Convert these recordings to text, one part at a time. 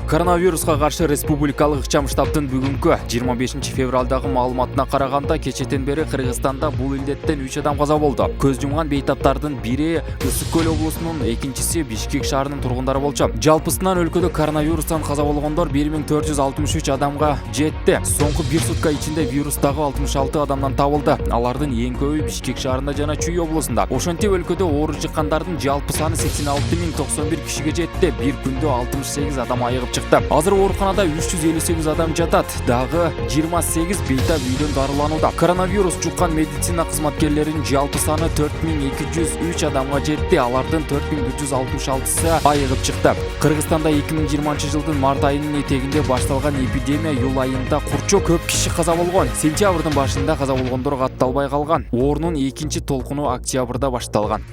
Коронавирусқа қарсы республикалық ыкчам штабтын бүгүнкү 25 февралдагы маалыматына караганда кечетен бери Кыргызстанда бул илдеттен 3 адам каза болду. Көз жумган бейтаптардын бири Ысык көл облусунун, экинчиси Бишкек шаарынын тургундары болчу. Жалпысынан өлкөдө коронавирустан каза болгондор 1463 адамга жетти. Соңку 1 сутка ичинде вирустагы 66 адамдан табылды. Алардын эң көбү Бишкек шаарында жана Чүй облусунда. Ошентип өлкөдө ооруп жыккандардын жалпы саны 86.091 кишиге жетти. Бир күндө 68 адам айыгып чыкты. Азыр ооруканада 358 адам жатат. Дагы 28 бейтап үйдөн дарыланууда. Коронавирус жуккан медицина кызматкерлеринин жалпы саны 4203 адамга жетти. Алардын 4166сы айыгып чыкты. Кыргызстанда 2020 жылдын март айынын этегинде башталган эпидемия июль айында курчу көп киши каза болгон. Сентябрдын башында каза болгондор катталбай калган. Оорунун экинчи толкуну октябрда башталган.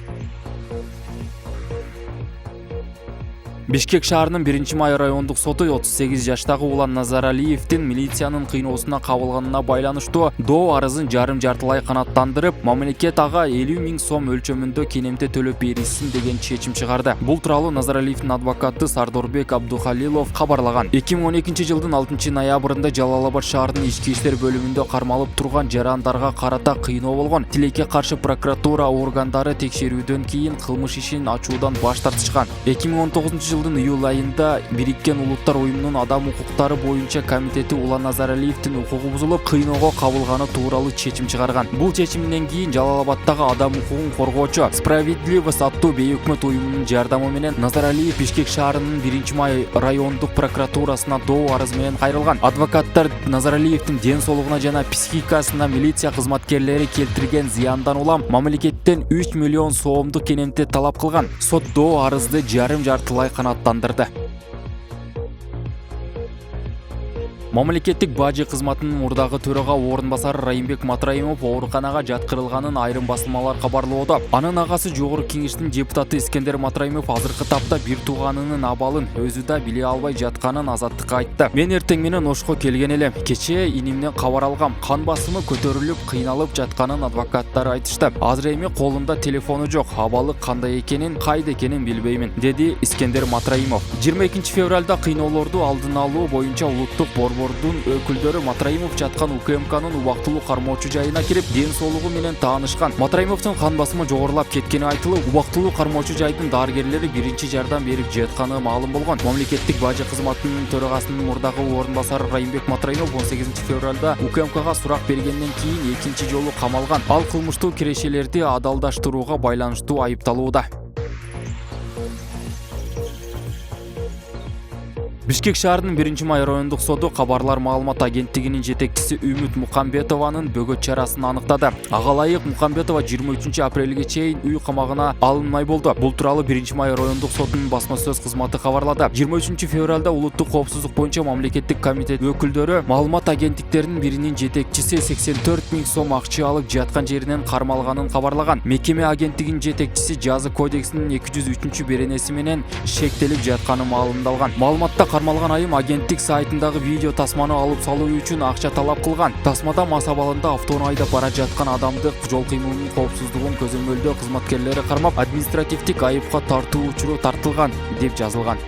Бишкек шаарынын 1-май райондук соту 38 жаштагы Улан Назаралиевдин милициянын кыйноосуна кабылганына байланыштуу доо арызын жарым-жартылай канааттандырып, мамлекет ага 50 000 сом өлчөмүндө кенемте төлөп берилсин деген чечим чыгарды. Бул тууралуу Назаралиевдин адвокаты Сардорбек Абдухалилов кабарлаган. 2012 жылдын 6 ноябрында Жалал-Абад шаарынын ички иштер бөлүмүндө кармалып турган жарандарга карата кыйноо болгон. Тилекке каршы прокуратура органдары текшерүүдөн кийин кылмыш ишин ачуудан баш тартышкан. 2019 жылдын июль айында Бириккен Улуттар уюмунун адам укуктары боюнча комитети Улан Назаралиевдин укугу бузулуп, кыйноого кабылганы тууралуу чечим чыгарган. Бул чечимден кийин Жалал-Абадтагы адам укугун коргоочу Справедливость аттуу бейөкмөт уюмунун жардамы менен Назаралиев Бишкек шаарынын 1-май райондук прокуратурасына доо арыз менен кайрылган. Адвокаттар Назаралиевдин ден соолугуна жана психикасына милиция кызматкерлери келтирген зыяндан улам мамлекеттен 3 миллион сомдук кенемте талап кылган. Сот доо арызды жарым-жартылай канааттандырды. Мамлекеттик бажы кызматынын мурдагы төрага орун басары Райымбек Матраимов ооруканага жаткырылганын айрым басылмалар кабарлоодо. Анын агасы Жогорку Кеңештин депутаты Искендер Матраимов азыркы тапта бир тууганынын абалын өзү да биле албай жатканын Азаттыкка айтты. Мен эртең менен Ошко келген элем. Кечээ инимден кабар алгам. Кан басымы көтөрүлүп, кыйналып жатканын адвокаттар айтышты. Азыр эми колумда телефону жок. Абалы кандай экенин, кайда экенин билбеймин, деди Искендер Матраимов. 22 февралда кыйноолорду алдын алуу боюнча улуттук борбордун өкүлдөрү Матраимов жаткан УКМКнын убактылуу кармоочу жайына кирип, ден соолугу менен таанышкан. Матраимовдун кан басымы жогорулап кеткени айтылып, убактылуу кармоочу жайдын дарыгерлери биринчи жардам берип жатканы маалым болгон. Мамлекеттик бажы кызматынын төрагасынын мурдагы орун басары Райымбек Матраимов 18 февралда УКМКга сурак бергенден кийин экинчи жолу камалган. Ал кылмыштуу кирешелерди адалдаштырууга байланыштуу айыпталууда. Бишкек шаарынын 1-май райондук соду кабарлар маалымат агенттигинин жетекчиси Үмүт Мукамбетованын бөгөт чарасын аныктады. Ага ылайык Мукамбетова 23 апрелге чейин үй камагына алынмай болду. Бул тууралуу 1-май райондук сотунун басма сөз кызматы кабарлады. 23 февралда улуттук коопсуздук боюнча мамлекеттик комитет өкүлдөрү маалымат агенттиктеринин биринин жетекчиси 84 000 сом акча алып жаткан жеринен кармалганын кабарлаган. Мекеме агенттигинин жетекчиси жаза кодексинин 203 беренеси менен шектелип жатканы маалымдалган. Маалыматта кармалган айым агенттик сайтындагы видео тасманы алып салуу үчүн акча талап кылган. Тасмада мас абалында автоону айдап бара жаткан адамды жол кыймылынын коопсуздугун көзөмөлдөө кызматкерлери кармап, административдик айыпка тартуу учуру тартылган деп жазылган.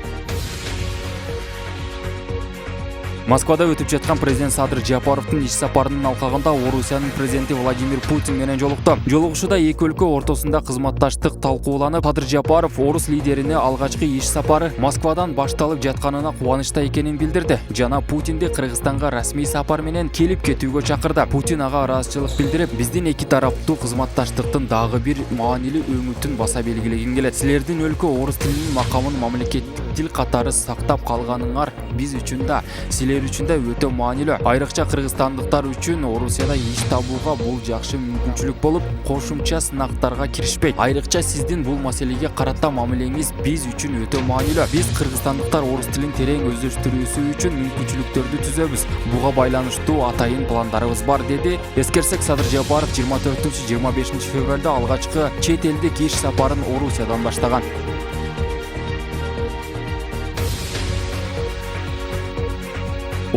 Москвада өтүп жаткан президент Садыр Жапаровдун иш сапарынын алкагында Орусиянын президенти Владимир Путин менен жолукту. Жолугушууда эки өлкө ортосунда кызматташтык талкууланып, Садыр Жапаров орус лидерине алгачкы иш сапары Москвадан башталып жатканына кубанычта экенин билдирди. Жана Путинди Кыргызстанга расмий сапар менен келип кетүүгө чакырды. Путин ага ыраазычылык билдирип, биздин эки тараптуу кызматташтыктын дагы бир маанилүү өңүтүн баса белгилегим келет. Силердин өлкө орус тилинин макамын мамлекеттик тил катары сактап калганыңар биз үчүн да, силер үчүн да өтө маанилүү. Айрыкча кыргызстандыктар үчүн Орусияда иш табууга бул жакшы мүмкүнчүлүк болуп, кошумча сынактарга киришпейт. Айрыкча сиздин бул маселеге карата мамилеңиз биз үчүн өтө маанилүү. Биз кыргызстандыктар орус тилин терең өздөштүрүүсү үчүн мүмкүнчүлүктөрдү түзөбүз. Буга байланыштуу атайын пландарыбыз бар, деди. Эскерсек, Садыр Жапаров 24-25 февралда алгачкы чет элдик иш сапарын Орусиядан баштаган.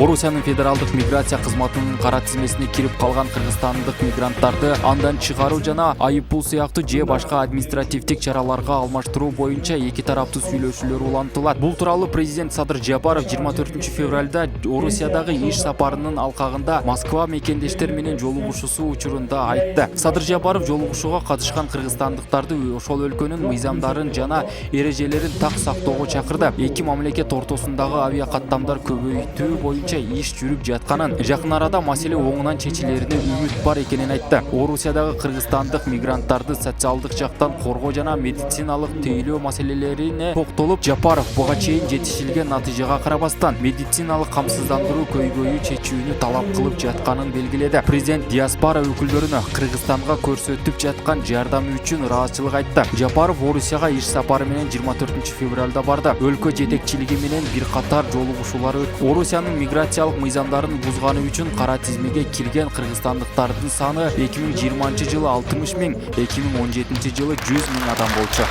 Орусиянын федералдык миграция кызматынын кара тизмесине кирип калган кыргызстандык мигранттарды андан чыгаруу жана айыппул сыяктуу же башка административдик чараларга алмаштыруу боюнча эки тараптуу сүйлөшүүлөр улантылат. Бул тууралуу президент Садыр Жапаров 24-февралда Орусиядагы иш сапарынын алкагында Москва мекендештер менен жолугушуусу учурунда айтты. Садыр Жапаров жолугушууга катышкан кыргызстандыктарды ошол өлкөнүн мыйзамдарын жана эрежелерин так сактоого чакырды. Эки мамлекет ортосундагы авиа каттамдар көбөйтүү боюнча иш жүрүп жатканын, жакын арада маселе оңунан чечилерине үмүт бар экенин айтты. Орусиядагы кыргызстандык мигранттарды социалдык жактан коргоо жана медициналык тейлөө маселелерине токтолуп, Жапаров буга чейин жетишилген натыйжага карабастан медициналык камсыздандыруу көйгөйү чечүүнү талап кылып жатканын белгиледи. Президент диаспора өкүлдөрүнө Кыргызстанга көрсөтүп жаткан жардамы үчүн ыраазычылык айтты. Жапаров Орусияга иш сапары менен 24-февралда барды. Өлкө жетекчилиги менен бир катар жолугушуулар өтүп, Орусиянын миграциялык мыйзамдарын бузганы үчүн кара тизмеге кирген кыргызстандыктардын саны 2020-жылы 60 миң, 2017-жылы 100 миң адам болчу.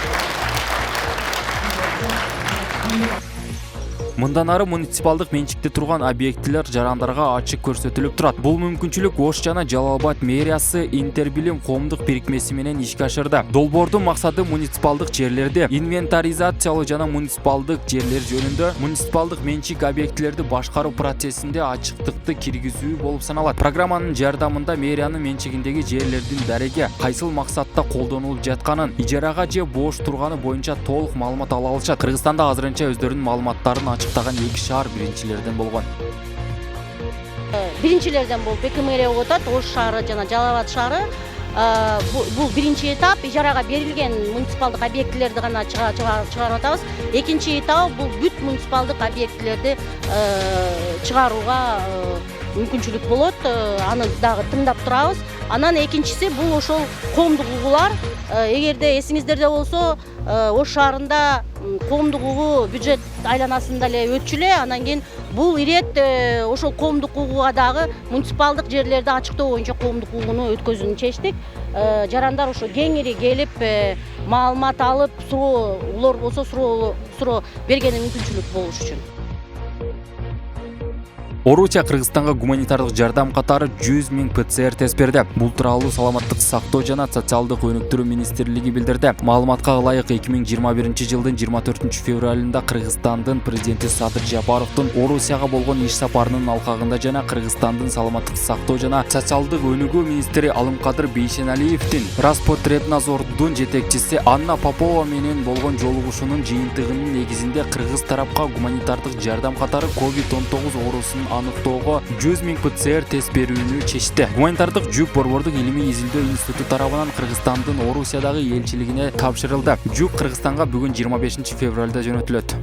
Мындан ары муниципалдык менчикте турган объектилер жарандарга ачык көрсөтүлүп турат. Бул мүмкүнчүлүк Ош жана Жалал-Абад мэриясы Интербилим коомдук бирикмеси менен ишке ашырды. Долбоордун максаты муниципалдык жерлерди инвентаризациялоо жана муниципалдык жерлер жөнүндө муниципалдык менчик объектилерди башкаруу процессинде ачыктыкты киргизүү болуп саналат. Программанын жардамында мэриянын менчигиндеги жерлердин дареге кайсыл максатта колдонулуп жатканын, ижарага же бош турганы боюнча толук маалымат ала алышат. Кыргызстанда азырынча өздөрүнүн маалыматтарын ачыктаган эки шаар биринчилерден болгон. Биринчилерден болуп эки мэрия болуп атат, Ош шаары жана Жалал-Абад шаары. Бул биринчи этап, ижарага берилген муниципалдык объектилерди гана чыгарып атабыз. Экинчи этап бул бүт муниципалдык объектилерди чыгарууга мүмкүнчүлүк болот. Аны дагы тыңдап турабыз. Анан экинчиси бул ошол коомдук угуулар. Эгерде эсиңиздерде болсо, Ош шаарында коомдук угуу бюджет айланасында эле өтчү эле. Анан кийин бул ирет ошол коомдук угууга дагы муниципалдык жерлерди ачыктоо боюнча коомдук угууну өткөзүүнү чечтик. Жарандар ошо кеңири келип маалымат алып, суроолор болсо суроо бергени мүмкүнчүлүк болуш үчүн. Орусия Кыргызстанга гуманитардык жардам катары 100 миң ПЦР тест берди. Бул тууралуу Саламаттык сактоо жана социалдык өнүктүрүү министрлиги билдирди. Маалыматка ылайык 2021-жылдын 24-февралында Кыргызстандын президенти Садыр Жапаровдун Орусияга болгон иш сапарынын алкагында жана Кыргызстандын Саламаттык сактоо жана социалдык өнүгүү министри Алымкадыр Бейшеналиевдин Роспотребнадзордун жетекчиси Анна Попова менен болгон жолугушуунун жыйынтыгынын негизинде кыргыз тарапка гуманитардык жардам катары COVID-19 оорусунун аныктоого 100 миң ПЦР тест берүүнү чечти. Гуманитардык жүк борбордук илимий изилдөө институту тарабынан Кыргызстандын Орусиядагы элчилигине тапшырылды. Жүк Кыргызстанга бүгүн 25-февралда жөнөтүлөт.